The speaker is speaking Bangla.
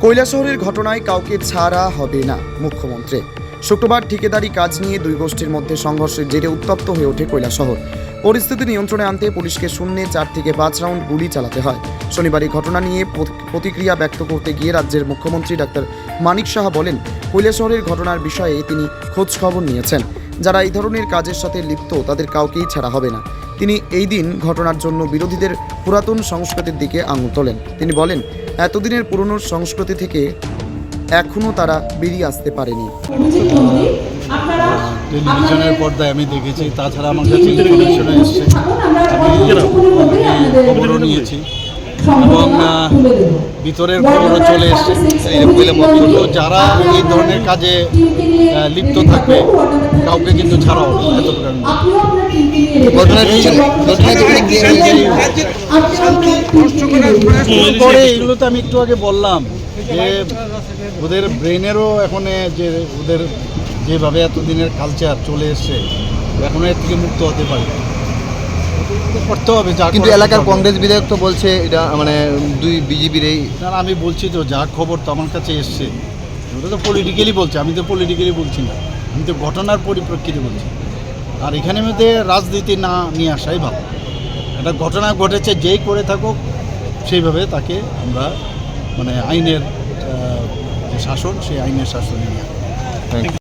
কৈলাসহরের ঘটনায় কাউকে ছাড়া হবে না মুখ্যমন্ত্রী। শুক্রবার ঠিকাদারি কাজ নিয়ে দুই গোষ্ঠীর মধ্যে সংঘর্ষের জেরে উত্তপ্ত হয়ে ওঠে কৈলাসহর। পরিস্থিতি নিয়ন্ত্রণে আনতে পুলিশকে শূন্যে 4 থেকে 5 রাউন্ড গুলি চালাতে হয়। শনিবার এই ঘটনা নিয়ে প্রতিক্রিয়া ব্যক্ত করতে গিয়ে রাজ্যের মুখ্যমন্ত্রী ডাক্তার মানিক সাহা বলেন, কৈলাসহরের ঘটনার বিষয়ে তিনি খোঁজ খবর নিয়েছেন। যারা এই ধরনের কাজের সাথে লিপ্ত তাদের কাউকেই ছাড়া হবে না। তিনি এই দিন ঘটনার জন্য বিরোধীদের পুরাতন সংস্কৃতির দিকে আঙুল তোলেন। তিনি বলেন, এতদিনের পুরনো সংস্কৃতি থেকে এখনও তারা বেরিয়ে আসতে পারেনি। টেলিভিশনের পর্দায় আমি দেখেছি, তাছাড়া আমার কাছে ইনফরমেশনে এসছে, আমি খবরও নিয়েছি এবং ভিতরের খবরও চলে এসছে। তো যারা এই ধরনের কাজে লিপ্ত থাকবে কাউকে কিন্তু ছাড়া হবে না। পরে এগুলো তো আমি একটু আগে বললাম যে ওদের ব্রেনেরও এখন যে ওদের যেভাবে এতদিনের কালচার চলে এসছে এখন এর থেকে মুক্ত হতে পারে করতে হবে। কিন্তু এলাকার কংগ্রেস বিধায়ক তো বলছে এটা মানে দুই বিজেপির এই না, আমি বলছি তো যা খবর তো আমার কাছে এসছে ওটা তো পলিটিক্যালি বলছে, আমি তো পলিটিক্যালি বলছি না, আমি তো ঘটনার পরিপ্রেক্ষিতে বলছি। আর এখানে মধ্যে রাজনীতি না নিয়ে আসাই ভালো। একটা ঘটনা ঘটেছে, যেই করে থাকুক সেইভাবে তাকে আমরা মানে আইনের যে শাসন সেই আইনের শাসনে নিয়ে